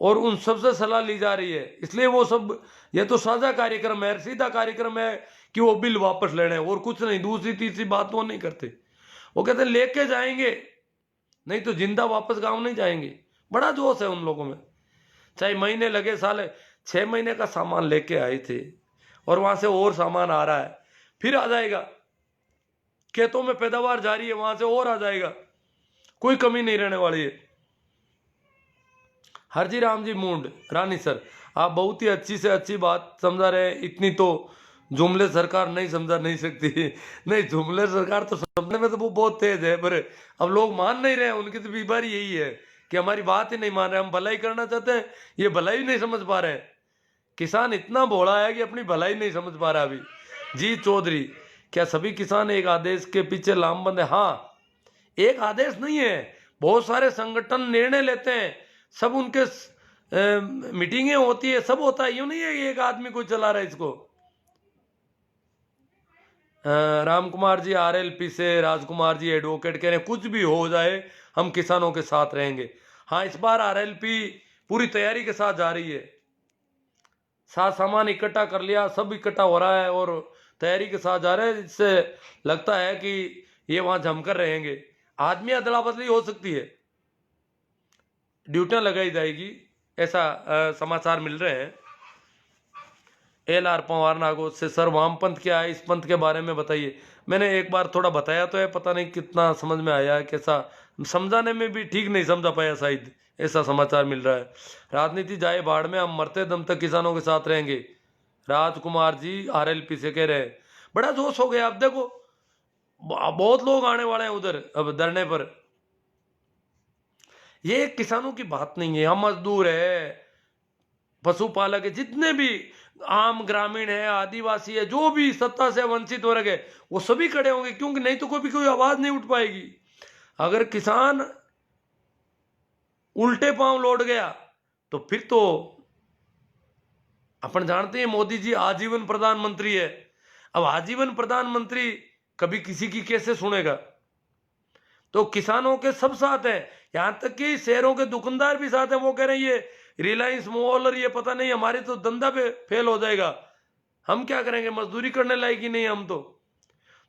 और उन सबसे सलाह ली जा रही है। इसलिए वो सब, ये तो साझा कार्यक्रम है, सीधा कार्यक्रम है कि वो बिल वापस लेने, और कुछ नहीं। दूसरी तीसरी बात वो नहीं करते। वो कहते हैं लेके जाएंगे, नहीं तो जिंदा वापस गांव नहीं जाएंगे। बड़ा जोश है उन लोगों में। चाहे महीने लगे, साल, 6 महीने का सामान लेके आए थे और वहां से और सामान आ रहा है, फिर आ जाएगा। खेतों में पैदावार जारी है, वहां से और आ जाएगा, कोई कमी नहीं रहने वाली है। हरजी राम जी मूंड, रानी सर, आप बहुत ही अच्छी से अच्छी बात समझा रहे हैं। इतनी तो जुमले सरकार नहीं समझा नहीं सकती। नहीं, जुमले सरकार तो समझने में तो वो बहुत तेज है, पर अब लोग मान नहीं रहे हैं। उनकी तो बीमारी यही है कि हमारी बात ही नहीं मान रहे। हम भलाई करना चाहते हैं, ये भलाई नहीं समझ पा रहे हैं। किसान इतना भोला है कि अपनी भलाई नहीं समझ पा रहा अभी। जी चौधरी, क्या सभी किसान एक आदेश के पीछे लामबंद है? हाँ, एक आदेश नहीं है, बहुत सारे संगठन निर्णय लेते हैं, सब उनके मीटिंगें होती है, सब होता है। यूं नहीं है कि एक आदमी कोई चला रहा है इसको। राम कुमार जी आरएलपी से, राजकुमार जी एडवोकेट कह रहे हैं कुछ भी हो जाए हम किसानों के साथ रहेंगे। हाँ, इस बार आरएलपी पूरी तैयारी के साथ जा रही है। साथ सामान इकट्ठा कर लिया, सब इकट्ठा हो रहा है और तैयारी के साथ जा रहे हैं। इससे लगता है कि ये वहां जमकर रहेंगे। आदमी अदला बदली हो सकती है, ड्यूटियां लगाई जाएगी, ऐसा समाचार मिल रहे हैं। LR पवार नागौर से, सर वामपंथ क्या है, इस पंथ के बारे में बताइए। मैंने एक बार थोड़ा बताया तो है, पता नहीं कितना समझ में आया, कैसा समझाने में भी ठीक नहीं समझा पाया शायद, ऐसा समाचार मिल रहा है। राजनीति जाए बाढ़ में, हम मरते दम तक किसानों के साथ रहेंगे, राजकुमार जी RLP से कह रहे हैं। बड़ा जोश हो गया। अब देखो बहुत लोग आने वाले हैं उधर अब धरने पर। ये किसानों की बात नहीं है, हम मजदूर है, पशुपालक है, जितने भी आम ग्रामीण है, आदिवासी है, जो भी सत्ता से वंचित वर्ग है, वो सभी खड़े होंगे, क्योंकि नहीं तो कोई आवाज नहीं उठ पाएगी। अगर किसान उल्टे पांव लौट गया तो फिर तो अपन जानते हैं मोदी जी आजीवन प्रधानमंत्री है। अब आजीवन प्रधानमंत्री कभी किसी की कैसे सुनेगा? तो किसानों के सब साथ हैं, यहां तक कि शहरों के दुकानदार भी साथ हैं। वो कह रहे हैं ये रिलायंस मॉल और ये पता नहीं हमारे तो धंधा पे फेल हो जाएगा, हम क्या करेंगे, मजदूरी करने लायक ही नहीं हम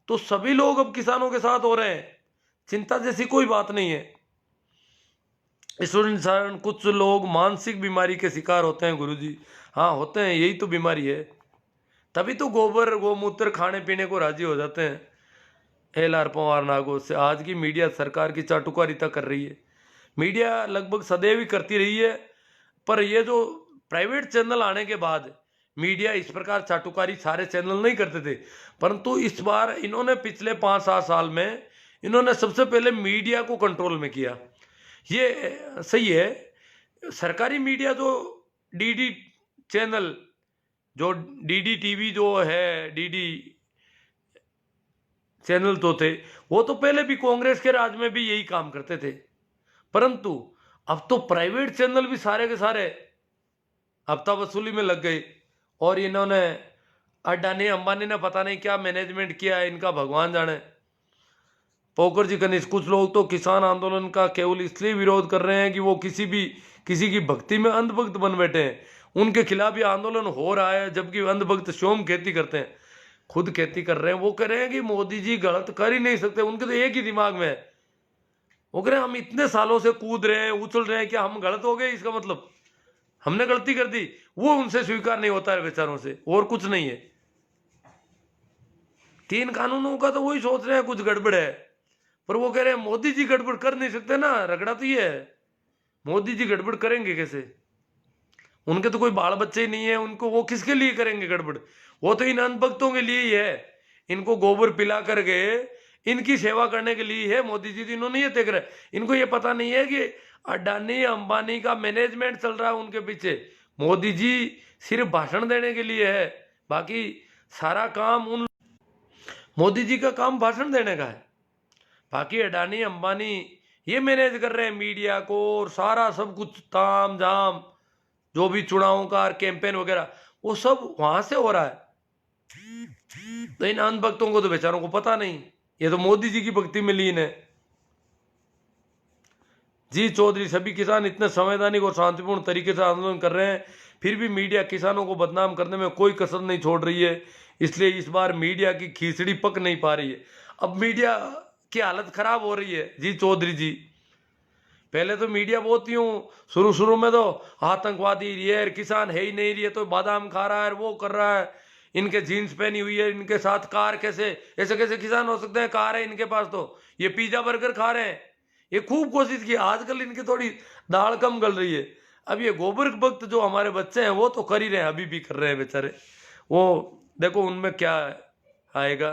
तो सभी लोग अब किसानों के साथ हो रहे हैं, चिंता जैसी कोई बात नहीं है। ईश्वर, कुछ लोग मानसिक बीमारी के शिकार होते हैं गुरुजी। हाँ होते हैं, यही तो बीमारी है, तभी तो गोबर गोमूत्र खाने पीने को राजी हो जाते हैं। एल.आर. पवार नागो से आज की मीडिया सरकार की चाटुकारिता कर रही है। मीडिया लगभग सदैव ही करती रही है, पर ये जो प्राइवेट चैनल आने के बाद मीडिया इस प्रकार चाटुकारी सारे चैनल नहीं करते थे, परंतु इस बार इन्होंने पिछले 5-7 साल में इन्होंने सबसे पहले मीडिया को कंट्रोल में किया। ये सही है। सरकारी मीडिया जो डीडी चैनल, जो डीडी टीवी जो है, डीडी चैनल तो थे, वो तो पहले भी कांग्रेस के राज में भी यही काम करते थे, परंतु अब तो प्राइवेट चैनल भी सारे के सारे हफ्ता वसूली में लग गए। और इन्होंने अडानी अंबानी ने पता नहीं क्या मैनेजमेंट किया है इनका, भगवान जाने। पोकर जी कनिष्ठ, कुछ लोग तो किसान आंदोलन का केवल इसलिए विरोध कर रहे हैं कि वो किसी की भक्ति में अंधभक्त बन बैठे हैं, उनके खिलाफ ये आंदोलन हो रहा है, जबकि अंधभक्त स्वयं खेती करते हैं, खुद खेती कर रहे हैं। वो कह रहे हैं कि मोदी जी गलत कर ही नहीं सकते, उनके तो एक ही दिमाग में है। वो कह रहे हैं हम इतने सालों से कूद रहे हैं, उछल रहे हैं, क्या हम गलत हो गए, इसका मतलब हमने गलती कर दी? वो उनसे स्वीकार नहीं होता है बेचारों से, और कुछ नहीं है। 3 कानूनों का तो वही सोच रहे हैं कुछ गड़बड़ है, पर वो कह रहे हैं मोदी जी गड़बड़ कर नहीं सकते ना। रगड़ा तो ये है, मोदी जी गड़बड़ करेंगे कैसे? उनके तो कोई बाल बच्चे ही नहीं है, उनको वो किसके लिए करेंगे गड़बड़? वो तो इन अंधभक्तों के लिए ही है, इनको गोबर पिला करके इनकी सेवा करने के लिए है मोदी जी। इन्होंने ये देख रहे, इनको ये पता नहीं है कि अडानी अंबानी का मैनेजमेंट चल रहा है उनके पीछे। मोदी जी सिर्फ भाषण देने के लिए है, बाकी सारा काम मोदी जी का काम भाषण देने का है। बाकी अडानी अंबानी ये मैनेज कर रहे हैं मीडिया को, और सारा सब कुछ ताम झाम जो भी चुनावों का कैंपेन वगैरह वो सब वहां से हो रहा है। तो इन अंधभक्तों को तो बेचारों को पता नहीं, ये तो मोदी जी की भक्ति में लीन है। जी चौधरी, सभी किसान इतने संवैधानिक और शांतिपूर्ण तरीके से आंदोलन कर रहे हैं, फिर भी मीडिया किसानों को बदनाम करने में कोई कसर नहीं छोड़ रही है, इसलिए इस बार मीडिया की खिचड़ी पक नहीं पा रही है। अब मीडिया की हालत खराब हो रही है जी चौधरी जी। पहले तो मीडिया बहुत यूं शुरू में तो आतंकवादी, ये किसान है ही नहीं, ये तो बादाम खा रहा है, वो कर रहा है, इनके जीन्स पहनी हुई है, इनके साथ कार कैसे, ऐसे कैसे किसान हो सकते हैं, कार है इनके पास, तो ये पिज्जा बर्गर खा रहे हैं। ये खूब कोशिश की, आजकल इनकी थोड़ी दाल कम गल रही है। अब ये गोबर भक्त जो हमारे बच्चे हैं वो तो कर ही रहे हैं, अभी भी कर रहे हैं बेचारे, वो देखो उनमें क्या आएगा।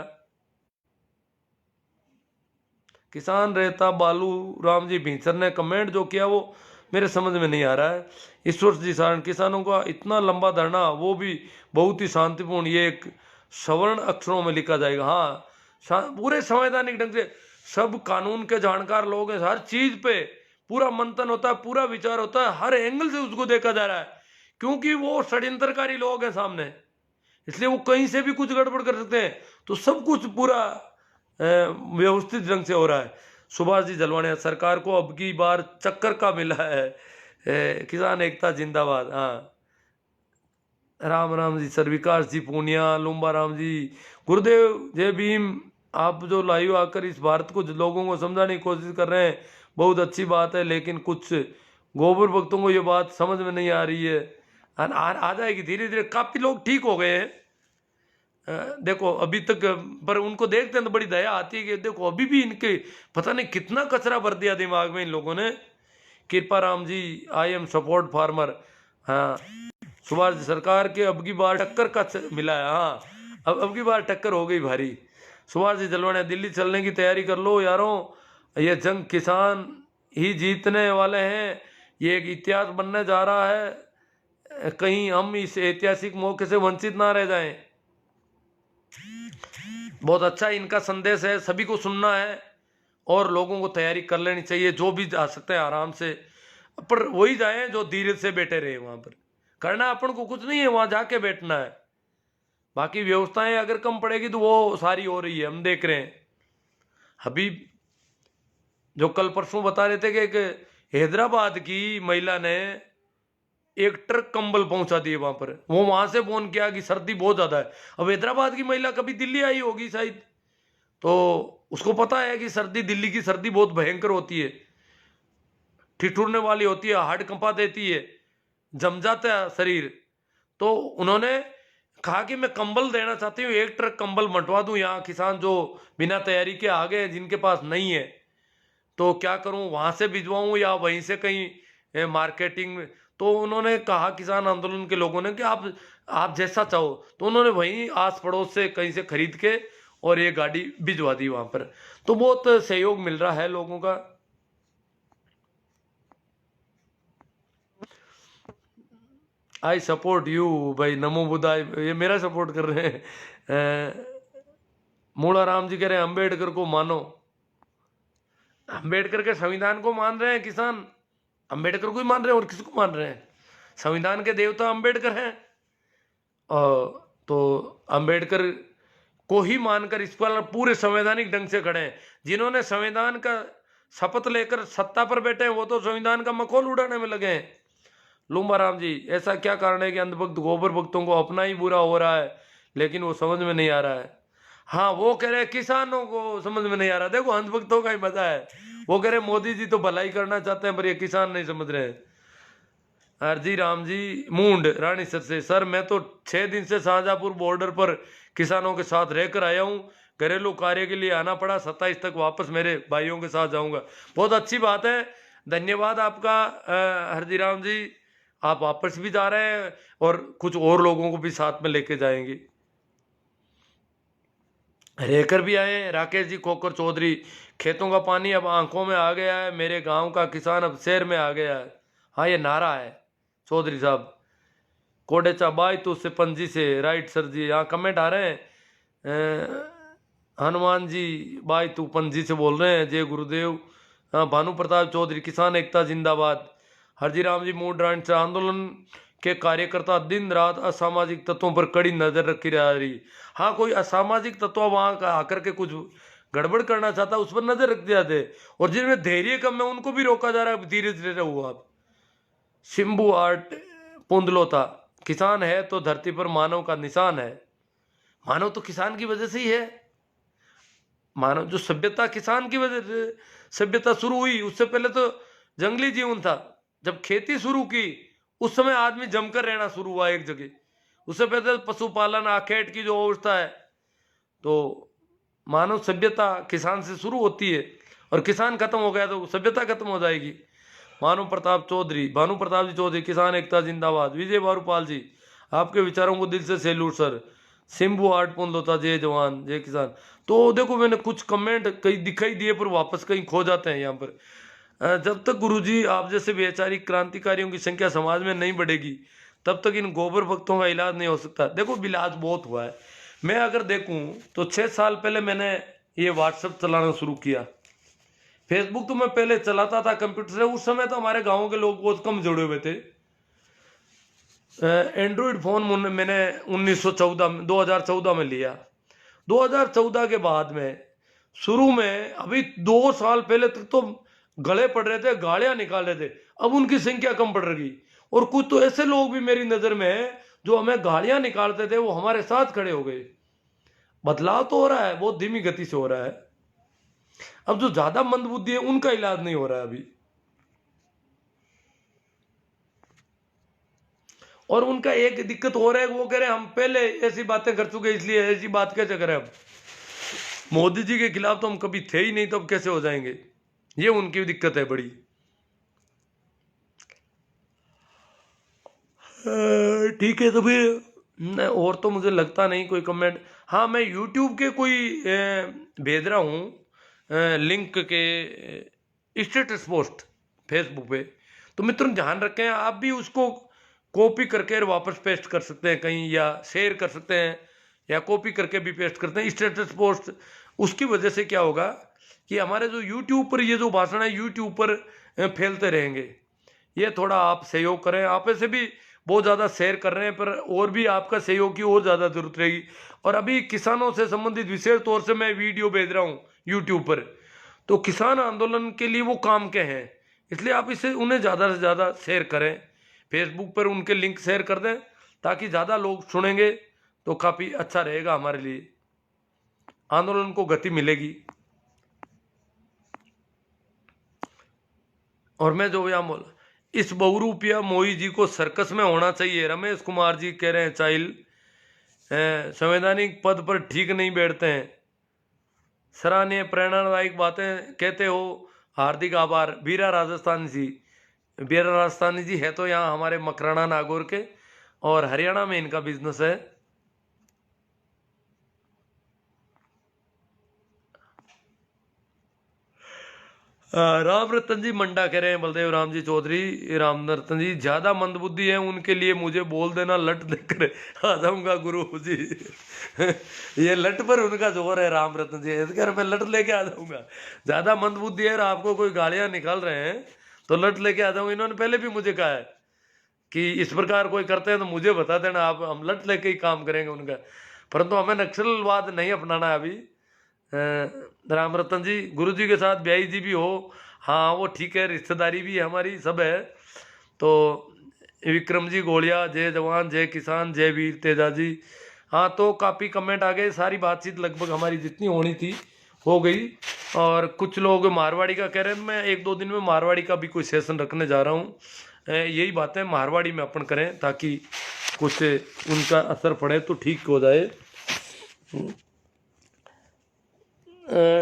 किसान रहता बालू राम जी भींसर ने कमेंट जो किया वो मेरे समझ में नहीं आ रहा है। ईश्वर जी सारण, किसानों का इतना लंबा धरना, वो भी बहुत ही शांतिपूर्ण, ये एक सवर्ण अक्षरों में लिखा जाएगा। हाँ, पूरे संवैधानिक ढंग से, सब कानून के जानकार लोग हैं, हर चीज पे पूरा मंथन होता है, पूरा विचार होता है, हर एंगल से उसको देखा जा रहा है, क्योंकि वो षड्यंत्रकारी लोग हैं सामने, इसलिए वो कहीं से भी कुछ गड़बड़ कर सकते हैं। तो सब कुछ पूरा व्यवस्थित ढंग से हो रहा है। सुभाष जी जलवानिया, सरकार को अब की बार चक्कर का मिला है, किसान एकता जिंदाबाद। हाँ, राम जी, सर विकास जी पूनिया, लुम्बा राम जी, गुरुदेव जय भीम। आप जो लाइव आकर इस भारत को लोगों को समझाने की कोशिश कर रहे हैं बहुत अच्छी बात है, लेकिन कुछ गोबर भक्तों को ये बात समझ में नहीं आ रही है। आ जाएगी धीरे धीरे, काफी लोग ठीक हो गए हैं। देखो अभी तक, पर उनको देखते हैं तो बड़ी दया आती है कि देखो अभी भी इनके पता नहीं कितना कचरा भर दिया दिमाग में इन लोगों ने। कृपा Ram ji, I am support farmer. हाँ, सुभाष जी, सरकार के अब की बार टक्कर का मिला है। हाँ, अब की बार टक्कर हो गई भारी। सुभाष जी जलवाने, दिल्ली चलने की तैयारी कर लो यारों, ये जंग किसान ही जीतने वाले हैं, ये एक इतिहास बनने जा रहा है, कहीं हम इस ऐतिहासिक मौके से वंचित ना रह जाएं। बहुत अच्छा इनका संदेश है, सभी को सुनना है और लोगों को तैयारी कर लेनी चाहिए, जो भी जा सकते हैं आराम से, पर वही जाएं जो धीरे से बैठे रहे। वहां पर करना अपन को कुछ नहीं है, वहां जाके बैठना है, बाकी व्यवस्थाएं अगर कम पड़ेगी तो वो सारी हो रही है, हम देख रहे हैं। अभी जो कल परसों बता रहे थे कि एक हैदराबाद की महिला ने एक ट्रक कंबल पहुंचा दिए वहां पर, वो वहां से फोन किया कि सर्दी बहुत ज्यादा है। अब हैदराबाद की महिला कभी दिल्ली आई होगी शायद, तो उसको पता है कि सर्दी, दिल्ली की सर्दी बहुत भयंकर होती है, ठिठुरने वाली होती है, हार्ड कंपा देती है, जम जाता है शरीर। तो उन्होंने कहा कि मैं कंबल देना चाहती हूँ, एक ट्रक कंबल मंटवा दूं यहाँ किसान जो बिना तैयारी के आ गए हैं, जिनके पास नहीं है, तो क्या करूं, वहां से भिजवाऊं या वहीं से कहीं मार्केटिंग में। तो उन्होंने कहा किसान आंदोलन के लोगों ने कि आप जैसा चाहो, तो उन्होंने वहीं आस पड़ोस से कहीं से खरीद के और ये गाड़ी भिजवा दी वहां पर। तो बहुत सहयोग मिल रहा है लोगों का। आई सपोर्ट यू भाई, नमो बुद्धाय, ये मेरा सपोर्ट कर रहे हैं। मूला राम जी कह रहे हैं अंबेडकर को मानो। अंबेडकर के संविधान को मान रहे हैं किसान, अंबेडकर को ही मान रहे हैं, और किसको मान रहे हैं? संविधान के देवता अंबेडकर हैं। तो अंबेडकर को ही मानकर इस पर पूरे संवैधानिक ढंग से खड़े हैं। जिन्होंने संविधान का शपथ लेकर सत्ता पर बैठे हैं वो तो संविधान का मखौल उड़ाने में लगे हैं। लूंबा राम जी, ऐसा क्या कारण है कि अंधभक्त गोबर भक्तों को अपना ही बुरा हो रहा है, लेकिन वो समझ में नहीं आ रहा है? हाँ, वो कह रहे हैं किसानों को समझ में नहीं आ रहा। देखो अंधभक्तों का ही मजा है, वो कह रहे मोदी जी तो भलाई करना चाहते हैं पर ये किसान नहीं समझ रहे हैं। हरजी राम जी मूंड रानी सर से, सर मैं तो 6 दिन से शाहजहांपुर बॉर्डर पर किसानों के साथ रहकर आया हूँ, घरेलू कार्य के लिए आना पड़ा, 27 तक वापस मेरे भाइयों के साथ जाऊंगा। बहुत अच्छी बात है, धन्यवाद आपका हरजी राम जी। आप वापस भी जा रहे हैं और कुछ और लोगों को भी साथ में लेके जाएंगे। रहकर भी आए हैं राकेश जी खोकर चौधरी, खेतों का पानी अब आंखों में आ गया है, मेरे गांव का किसान अब शहर में आ गया है। हाँ, ये नारा है चौधरी साहब। कोडेचा बाई तो उससे पंजी से, राइट सर जी, यहाँ कमेंट आ रहे हैं। हनुमान जी बाई तू पंजी से बोल रहे हैं, जय गुरुदेव। हाँ, भानु प्रताप चौधरी किसान एकता जिंदाबाद। हरजी राम जी मूड राइट से, आंदोलन के कार्यकर्ता दिन रात असामाजिक तत्वों पर कड़ी नजर रखी जा रही। हाँ, कोई असामाजिक तत्व वहां का आकर के कुछ गड़बड़ करना चाहता है उस पर नजर रख दिया जाते, और जिनमें धैर्य कम है उनको भी रोका जा रहा है, धीरे धीरे रहो आप। शिंबू आर्ट पुंदलोता, किसान है तो धरती पर मानव का निशान है। मानव तो किसान की वजह से ही है। मानव जो सभ्यता किसान की वजह से सभ्यता शुरू हुई, उससे पहले तो जंगली जीवन था। जब खेती शुरू की उस समय आदमी जमकर रहना शुरू हुआ एक जगह, उससे पहले पशुपालन आखेट की जो अवस्था है। तो मानव सभ्यता किसान से शुरू होती है, और किसान खत्म हो गया तो सभ्यता खत्म हो जाएगी। भानु प्रताप चौधरी, भानु प्रताप जी चौधरी, किसान एकता जिंदाबाद। विजय बारूपाल जी, आपके विचारों को दिल से सैल्यूट सर। सिंबू आर्ट पुंदलोता, जय जवान जय किसान। तो देखो मैंने कुछ कमेंट कहीं दिखाई दिए पर वापस कहीं खो जाते हैं यहाँ पर। जब तक गुरुजी आप जैसे वैचारिक क्रांतिकारियों की संख्या समाज में नहीं बढ़ेगी तब तक इन गोबर भक्तों का इलाज नहीं हो सकता। देखो इलाज बहुत हुआ है। मैं अगर देखूं तो 6 साल पहले मैंने ये व्हाट्सएप चलाना शुरू किया। फेसबुक तो मैं पहले चलाता था कंप्यूटर से, उस समय तो हमारे गांव के लोग बहुत कम जुड़े हुए थे। एंड्रॉइड फोन मैंने 2014 में लिया। 2014 के बाद में शुरू में अभी 2 साल पहले तक तो गले पड़ रहे थे, गालियां निकाल रहे थे, अब उनकी संख्या कम पड़ रही। और कुछ तो ऐसे लोग भी मेरी नजर में है जो हमें गालियां निकालते थे, वो हमारे साथ खड़े हो गए। बदलाव तो हो रहा है, बहुत धीमी गति से हो रहा है। अब जो ज्यादा मंदबुद्धि है उनका इलाज नहीं हो रहा है अभी, और उनका एक दिक्कत हो रहा है, वो कह रहे हैं हम पहले ऐसी बातें कर चुके इसलिए ऐसी बात कैसे करें। अब मोदी जी के खिलाफ तो हम कभी थे ही नहीं, तो अब कैसे हो जाएंगे, ये उनकी दिक्कत है बड़ी। ठीक है, तो फिर और तो मुझे लगता नहीं कोई कमेंट। हाँ, मैं यूट्यूब के कोई भेज रहा हूँ लिंक के स्टेटस पोस्ट फेसबुक पे, तो मित्रों ध्यान रखें, आप भी उसको कॉपी करके वापस पेस्ट कर सकते हैं कहीं, या शेयर कर सकते हैं, या कॉपी करके भी पेस्ट करते हैं स्टेटस पोस्ट। उसकी वजह से क्या होगा कि हमारे जो यूट्यूब पर ये जो भाषण है यूट्यूब पर फैलते रहेंगे। ये थोड़ा आप सहयोग करें, आप ऐसे भी बहुत ज़्यादा शेयर कर रहे हैं, पर और भी आपका सहयोग की और ज़्यादा ज़रूरत रहेगी। और अभी किसानों से संबंधित विशेष तौर से मैं वीडियो भेज रहा हूँ यूट्यूब पर, तो किसान आंदोलन के लिए वो काम के हैं, इसलिए आप इसे उन्हें ज़्यादा से ज़्यादा शेयर करें। फेसबुक पर उनके लिंक शेयर कर दें ताकि ज़्यादा लोग सुनेंगे, तो काफ़ी अच्छा रहेगा हमारे लिए, आंदोलन को गति मिलेगी। और मैं जो यहाँ बोला, इस बहुरूपिया मोई जी को सर्कस में होना चाहिए। रमेश कुमार जी कह रहे हैं चाइल संवैधानिक पद पर ठीक नहीं बैठते हैं। सराहनीय प्रेरणादायक बातें कहते हो, हार्दिक आभार। बीरा राजस्थानी जी है तो यहाँ हमारे मकराना नागौर के, और हरियाणा में इनका बिजनेस है। राम रतन जी मंडा कह रहे हैं, बलदेव राम जी चौधरी, राम रतन जी ज्यादा मंदबुद्धि है उनके लिए मुझे बोल देना, लट देकर आ जाऊंगा गुरु जी। ये लट पर उनका जोर है राम रतन जी, इस घर में लट लेके आ जाऊंगा। ज्यादा मंदबुद्धि है और आपको कोई गालियां निकाल रहे हैं तो लट लेके आ जाऊंगा। इन्होंने पहले भी मुझे कहा है कि इस प्रकार कोई करते हैं तो मुझे बता देना, आप हम लट लेके ही काम करेंगे उनका, परंतु हमें नक्सलवाद नहीं अपनाना है अभी। राम रतन जी, गुरु जी के साथ ब्याई जी भी हो, हाँ वो ठीक है, रिश्तेदारी भी हमारी सब है। तो विक्रम जी गोलिया, जय जवान जय किसान जय वीर तेजा जी। हाँ, तो काफ़ी कमेंट आ गए, सारी बातचीत लगभग हमारी जितनी होनी थी हो गई। और कुछ लोग मारवाड़ी का कह रहे हैं, मैं 1-2 दिन में मारवाड़ी का भी कोई सेशन रखने जा रहा हूँ। यही बातें मारवाड़ी में अपन करें ताकि कुछ उनका असर पड़े तो ठीक हो जाए।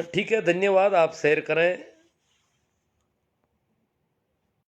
ठीक है, धन्यवाद। आप शेयर करें।